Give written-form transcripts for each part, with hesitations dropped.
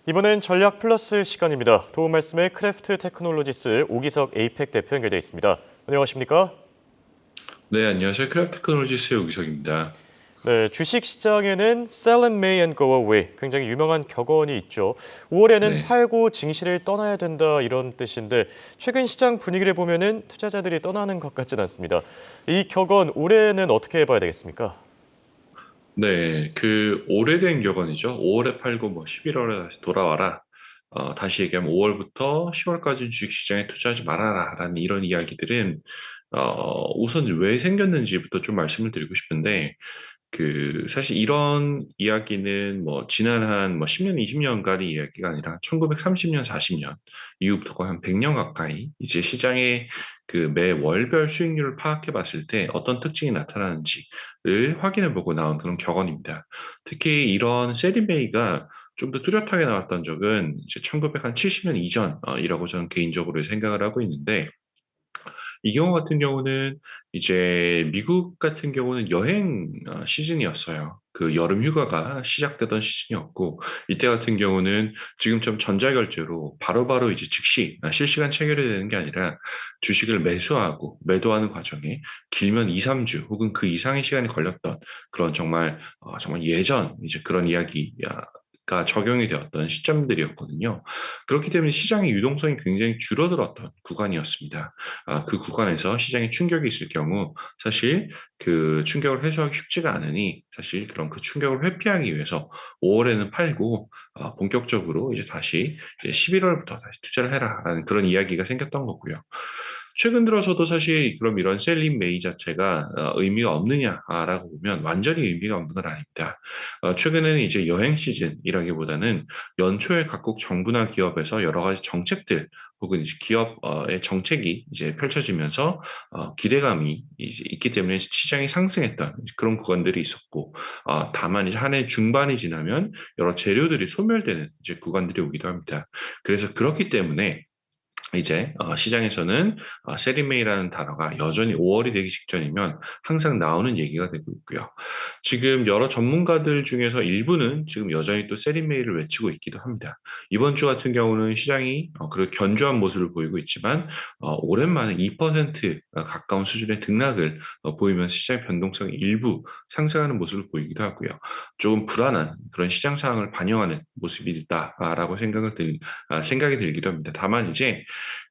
이번엔 전략 플러스 시간입니다. 도움 말씀에 크래프트 테크놀로지스 오기석 에이펙 대표 연결돼 있습니다. 안녕하십니까? 네, 안녕하세요. 크래프트 테크놀로지스의 오기석입니다. 네, 주식 시장에는 Sell and May and Go Away, 굉장히 유명한 격언이 있죠. 5월에는 네, 팔고 증시를 떠나야 된다 이런 뜻인데 최근 시장 분위기를 보면은 투자자들이 떠나는 것 같진 않습니다. 이 격언 올해는 어떻게 봐야 되겠습니까? 네, 그 오래된 격언이죠. 5월에 팔고 뭐 11월에 다시 돌아와라. 다시 얘기하면 5월부터 10월까지 주식시장에 투자하지 말아라라는 이런 이야기들은 우선 왜 생겼는지부터 좀 말씀을 드리고 싶은데 사실 이런 이야기는 뭐 지난 한 뭐 10년, 20년간의 이야기가 아니라 1930년, 40년 이후부터 거의 한 100년 가까이 이제 시장의 그 매 월별 수익률을 파악해 봤을 때 어떤 특징이 나타나는지를 확인해 보고 나온 그런 격언입니다. 특히 이런 세리메이가 좀 더 뚜렷하게 나왔던 적은 이제 1970년 이전이라고 저는 개인적으로 생각을 하고 있는데 이 경우 같은 경우는 이제 미국 같은 경우는 여행 시즌이었어요. 그 여름 휴가가 시작되던 시즌이었고 이때 같은 경우는 지금처럼 전자결제로 바로바로 이제 즉시 실시간 체결이 되는 게 아니라 주식을 매수하고 매도하는 과정에 길면 2, 3주 혹은 그 이상의 시간이 걸렸던 그런 정말 예전 이제 그런 이야기가 적용이 되었던 시점들이었거든요. 그렇기 때문에 시장의 유동성이 굉장히 줄어들었던 구간이었습니다. 그 구간에서 시장에 충격이 있을 경우 사실 그 충격을 해소하기 쉽지가 않으니 사실 그런 그 충격을 회피하기 위해서 5월에는 팔고 본격적으로 이제 다시 이제 11월부터 다시 투자를 해라라는 그런 이야기가 생겼던 거고요. 최근 들어서도 사실 그럼 이런 셀링 메이 자체가 의미가 없느냐라고 보면 완전히 의미가 없는 건 아닙니다. 최근에는 이제 여행 시즌이라기보다는 연초에 각국 정부나 기업에서 여러 가지 정책들 혹은 이제 기업의 정책이 이제 펼쳐지면서 기대감이 이제 있기 때문에 시장이 상승했던 그런 구간들이 있었고, 다만 이제 한 해 중반이 지나면 여러 재료들이 소멸되는 이제 구간들이 오기도 합니다. 그래서 그렇기 때문에 이제 시장에서는 세리메이라는 단어가 여전히 5월이 되기 직전이면 항상 나오는 얘기가 되고 있고요. 지금 여러 전문가들 중에서 일부는 지금 여전히 또 세리메이를 외치고 있기도 합니다. 이번 주 같은 경우는 시장이 그래도 견조한 모습을 보이고 있지만 오랜만에 2%가 가까운 수준의 등락을 보이면서 시장의 변동성이 일부 상승하는 모습을 보이기도 하고요. 조금 불안한 그런 시장 상황을 반영하는 모습이다라고 생각이 들기도 합니다. 다만 이제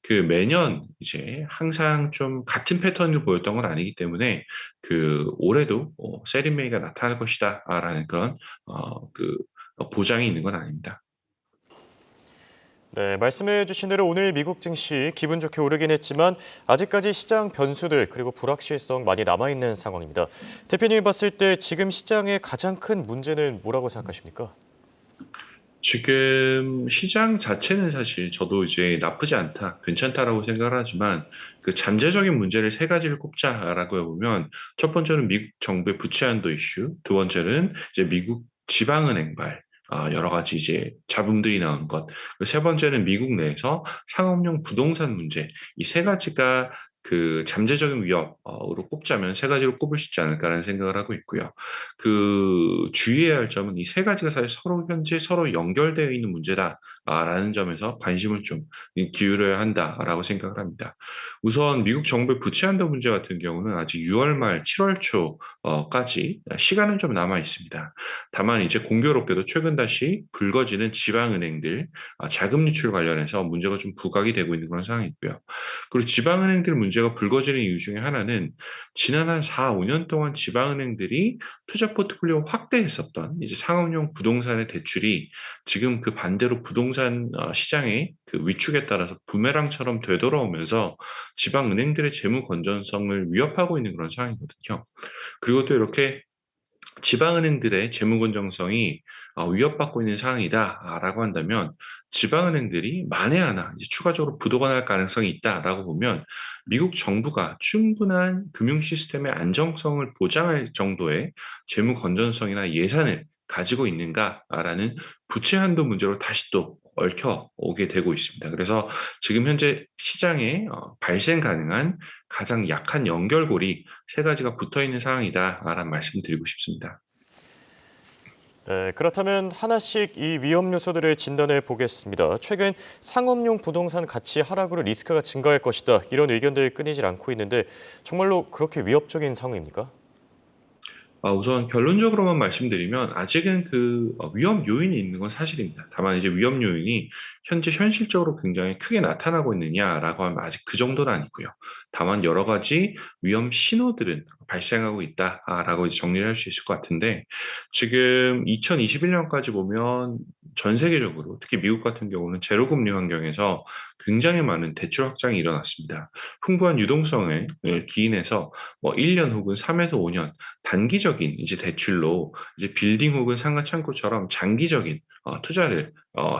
그 매년 이제 항상 좀 같은 패턴을 보였던 건 아니기 때문에 그 올해도 세리메이가 나타날 것이다라는 그런 보장이 있는 건 아닙니다. 네, 말씀해 주신 대로 오늘 미국 증시 기분 좋게 오르긴 했지만 아직까지 시장 변수들 그리고 불확실성 많이 남아있는 상황입니다. 대표님이 봤을 때 지금 시장의 가장 큰 문제는 뭐라고 생각하십니까? 지금 시장 자체는 사실 저도 이제 나쁘지 않다, 괜찮다라고 생각을 하지만 그 잠재적인 문제를 세 가지를 꼽자라고 해보면 첫 번째는 미국 정부의 부채 한도 이슈, 두 번째는 이제 미국 지방은행발, 여러 가지 이제 잡음들이 나오는 것, 그리고 세 번째는 미국 내에서 상업용 부동산 문제, 이 세 가지가 그 잠재적인 위협으로 꼽자면 세 가지로 꼽을 수 있지 않을까라는 생각을 하고 있고요. 그 주의해야 할 점은 이 세 가지가 사실 서로 현재 서로 연결되어 있는 문제다라는 점에서 관심을 좀 기울여야 한다라고 생각을 합니다. 우선 미국 정부의 부채 한도 문제 같은 경우는 아직 6월 말 7월 초까지 시간은 좀 남아 있습니다. 다만 이제 공교롭게도 최근 다시 불거지는 지방은행들 자금 유출 관련해서 문제가 좀 부각이 되고 있는 그런 상황이고요. 그리고 지방은행들 문제가 불거지는 이유 중에 하나는 지난 한 4, 5년 동안 지방은행들이 투자 포트폴리오 확대했었던 이제 상업용 부동산의 대출이 지금 그 반대로 부동산 시장의 그 위축에 따라서 부메랑처럼 되돌아오면서 지방 은행들의 재무 건전성을 위협하고 있는 그런 상황이거든요. 그리고 또 이렇게 지방은행들의 재무 건전성이 위협받고 있는 상황이다라고 한다면 지방은행들이 만에 하나 이제 추가적으로 부도가 날 가능성이 있다라고 보면 미국 정부가 충분한 금융 시스템의 안정성을 보장할 정도의 재무 건전성이나 예산을 가지고 있는가라는 부채 한도 문제로 다시 또 얽혀 오게 되고 있습니다. 그래서 지금 현재 시장에 발생 가능한 가장 약한 연결고리 세 가지가 붙어 있는 상황이다라는 말씀을 드리고 싶습니다. 네, 그렇다면 하나씩 이 위험 요소들을 진단해 보겠습니다. 최근 상업용 부동산 가치 하락으로 리스크가 증가할 것이다. 이런 의견들 끊이질 않고 있는데 정말로 그렇게 위협적인 상황입니까? 우선 결론적으로만 말씀드리면 아직은 위험 요인이 있는 건 사실입니다. 다만 이제 위험 요인이 현재 현실적으로 굉장히 크게 나타나고 있느냐라고 하면 아직 그 정도는 아니고요. 다만 여러 가지 위험 신호들은 발생하고 있다라고 이제 정리를 할 수 있을 것 같은데 지금 2021년까지 보면 전 세계적으로 특히 미국 같은 경우는 제로금리 환경에서 굉장히 많은 대출 확장이 일어났습니다. 풍부한 유동성에 기인해서 뭐 1년 혹은 3에서 5년 단기적인 이제 대출로 이제 빌딩 혹은 상가 창고처럼 장기적인 투자를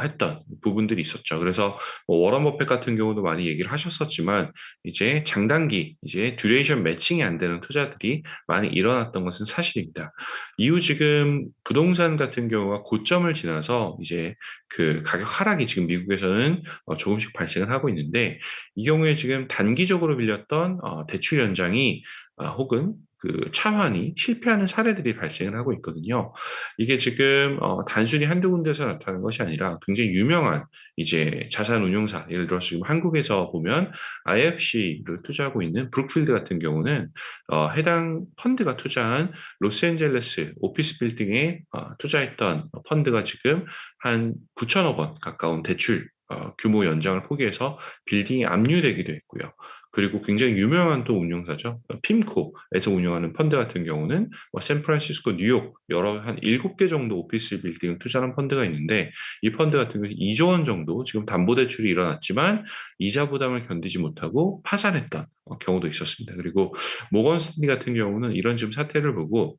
했던 부분들이 있었죠. 그래서 뭐 워런 버핏 같은 경우도 많이 얘기를 하셨었지만 이제 장단기 이제 듀레이션 매칭이 안 되는 투자들이 많이 일어났던 것은 사실입니다. 이후 지금 부동산 같은 경우가 고점을 지나서 이제 그 가격 하락이 지금 미국에서는 조금씩 발생을 하고 있는데 이 경우에 지금 단기적으로 빌렸던 대출 연장이 혹은 그 차환이 실패하는 사례들이 발생을 하고 있거든요. 이게 지금 단순히 한두 군데서 나타나는 것이 아니라 굉장히 유명한 이제 자산 운용사, 예를 들어서 지금 한국에서 보면 IFC를 투자하고 있는 브룩필드 같은 경우는 해당 펀드가 투자한 로스앤젤레스 오피스 빌딩에 투자했던 펀드가 지금 한 9천억 원 가까운 대출 규모 연장을 포기해서 빌딩이 압류되기도 했고요. 그리고 굉장히 유명한 또 운용사죠. 핌코에서 운영하는 펀드 같은 경우는 뭐 샌프란시스코, 뉴욕 여러 한 7개 정도 오피스 빌딩을 투자한 펀드가 있는데 이 펀드 같은 경우 2조 원 정도 지금 담보대출이 일어났지만 이자 부담을 견디지 못하고 파산했던 경우도 있었습니다. 그리고 모건 스탠리 같은 경우는 이런 지금 사태를 보고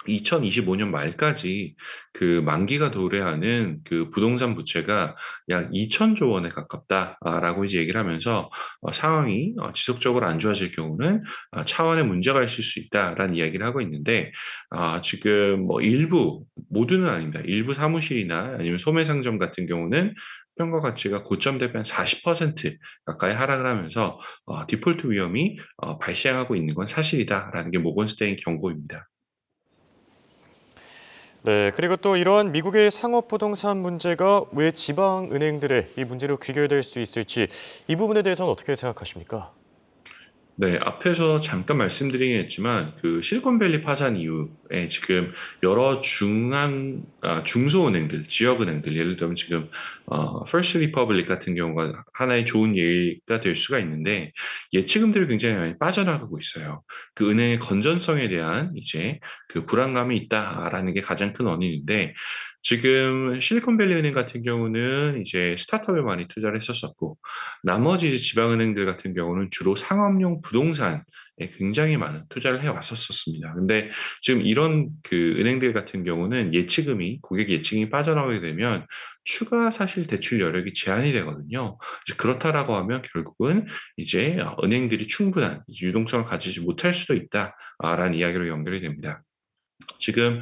2025년 말까지 그 만기가 도래하는 그 부동산 부채가 약 2천조 원에 가깝다라고 이제 얘기를 하면서 상황이 지속적으로 안 좋아질 경우는 차원의 문제가 있을 수 있다라는 이야기를 하고 있는데 지금 뭐 일부 모두는 아닙니다. 일부 사무실이나 아니면 소매상점 같은 경우는 평가 가치가 고점 대비 한 40% 가까이 하락을 하면서 디폴트 위험이 발생하고 있는 건 사실이다라는 게 모건스테인 경고입니다. 네, 그리고 또 이러한 미국의 상업 부동산 문제가 왜 지방 은행들의 이 문제로 귀결될 수 있을지 이 부분에 대해서는 어떻게 생각하십니까? 네, 앞에서 잠깐 말씀드리긴 했지만 그 실리콘밸리 파산 이후에 지금 여러 중소은행들, 지역은행들 예를 들면 지금 First Republic 같은 경우가 하나의 좋은 예가 될 수가 있는데 예치금들이 굉장히 많이 빠져나가고 있어요. 그 은행의 건전성에 대한 이제 그 불안감이 있다라는 게 가장 큰 원인인데 지금 실리콘밸리 은행 같은 경우는 이제 스타트업에 많이 투자를 했었었고 나머지 이제 지방은행들 같은 경우는 주로 상업용 부동산에 굉장히 많은 투자를 해왔었습니다. 근데 지금 이런 그 은행들 같은 경우는 예치금이 고객 예치금이 빠져나오게 되면 추가 사실 대출 여력이 제한이 되거든요. 이제 그렇다라고 하면 결국은 이제 은행들이 충분한 유동성을 가지지 못할 수도 있다라는 이야기로 연결이 됩니다. 지금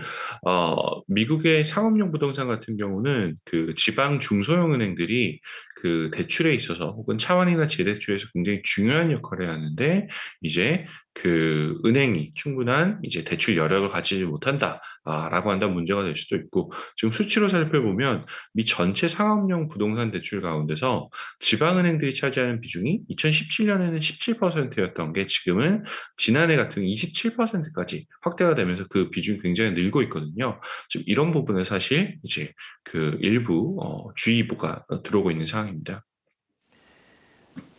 미국의 상업용 부동산 같은 경우는 그 지방 중소형 은행들이 그 대출에 있어서 혹은 차환이나 재대출에서 굉장히 중요한 역할을 하는데 이제 그 은행이 충분한 이제 대출 여력을 가지지 못한다라고 한다면 문제가 될 수도 있고 지금 수치로 살펴보면 미 전체 상업용 부동산 대출 가운데서 지방은행들이 차지하는 비중이 2017년에는 17%였던 게 지금은 지난해 같은 27%까지 확대가 되면서 그 비중이 굉장히 늘고 있거든요. 지금 이런 부분은 사실 이제 그 일부 주의보가 들어오고 있는 상황입니다.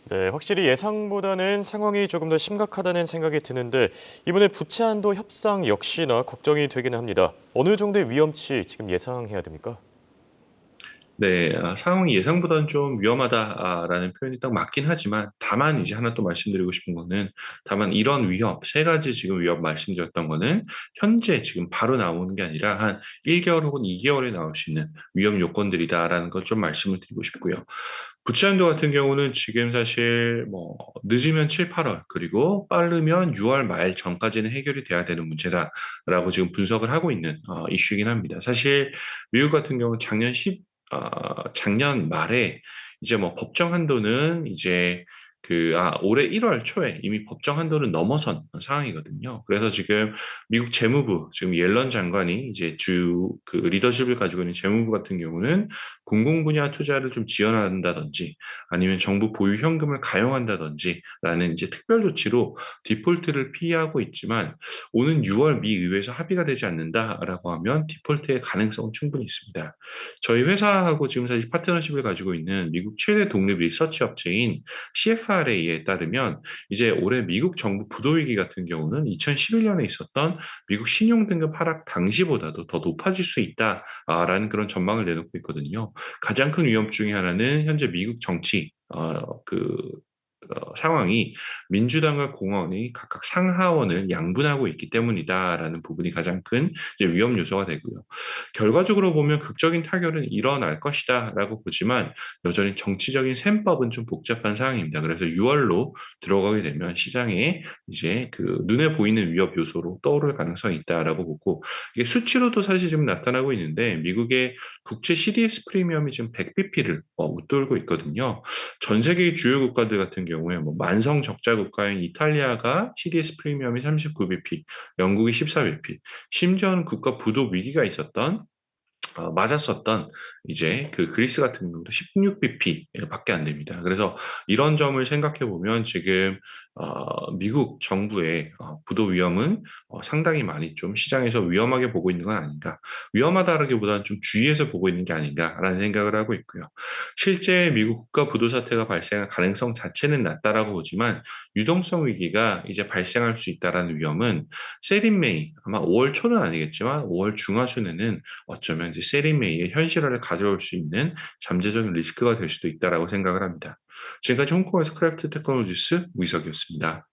네, 확실히 예상보다는 상황이 조금 더 심각하다는 생각이 드는데 이번에 부채 한도 협상 역시나 걱정이 되기는 합니다. 어느 정도의 위험치 지금 예상해야 됩니까? 네, 상황이 예상보다는 좀 위험하다라는 표현이 딱 맞긴 하지만 다만 이제 하나 또 말씀드리고 싶은 거는 다만 이런 위험, 세 가지 지금 위험 말씀드렸던 거는 현재 지금 바로 나오는 게 아니라 한 1개월 혹은 2개월에 나올 수 있는 위험 요건들이다라는 걸 좀 말씀을 드리고 싶고요. 부채 한도 같은 경우는 지금 사실 뭐 늦으면 7, 8월 그리고 빠르면 6월 말 전까지는 해결이 돼야 되는 문제다라고 지금 분석을 하고 있는 이슈이긴 합니다. 사실 미국 같은 경우는 작년 말에 이제 뭐 법정 한도는 이제 올해 1월 초에 이미 법정 한도를 넘어선 상황이거든요. 그래서 지금 미국 재무부, 지금 옐런 장관이 이제 리더십을 가지고 있는 재무부 같은 경우는 공공 분야 투자를 좀 지원한다든지 아니면 정부 보유 현금을 가용한다든지 라는 이제 특별 조치로 디폴트를 피하고 있지만 오는 6월 미 의회에서 합의가 되지 않는다라고 하면 디폴트의 가능성은 충분히 있습니다. 저희 회사하고 지금 사실 파트너십을 가지고 있는 미국 최대 독립 리서치 업체인 CFRA에 따르면 이제 올해 미국 정부 부도 위기 같은 경우는 2011년에 있었던 미국 신용 등급 하락 당시보다도 더 높아질 수 있다라는 그런 전망을 내놓고 있거든요. 가장 큰 위험 중에 하나는 현재 미국 정치 상황이 민주당과 공화당이 각각 상하원을 양분하고 있기 때문이다라는 부분이 가장 큰 이제 위험 요소가 되고요. 결과적으로 보면 극적인 타결은 일어날 것이다라고 보지만 여전히 정치적인 셈법은 좀 복잡한 상황입니다. 그래서 6월로 들어가게 되면 시장에 이제 눈에 보이는 위협 요소로 떠오를 가능성이 있다라고 보고 이게 수치로도 사실 지금 나타나고 있는데 미국의 국채 CDS 프리미엄이 지금 100bp를 웃돌고 있거든요. 전 세계의 주요 국가들 같은 경우에 뭐 만성 적자 국가인 이탈리아가 CDS 프리미엄이 39bp, 영국이 14bp, 심지어는 국가 부도 위기가 있었던 맞았었던 이제 그리스 같은 경우도 16bp 밖에 안 됩니다. 그래서 이런 점을 생각해 보면 지금 미국 정부의 부도 위험은 상당히 많이 좀 시장에서 위험하게 보고 있는 건 아닌가. 위험하다라기보다는 좀 주의해서 보고 있는 게 아닌가라는 생각을 하고 있고요. 실제 미국 국가 부도 사태가 발생할 가능성 자체는 낮다라고 보지만 유동성 위기가 이제 발생할 수 있다라는 위험은 세린메이 아마 5월 초는 아니겠지만 5월 중하순에는 어쩌면 이제 세리메이의 현실화를 가져올 수 있는 잠재적인 리스크가 될 수도 있다라고 생각을 합니다. 지금까지 홍콩에서 크래프트 테크놀로지스 우이석이었습니다.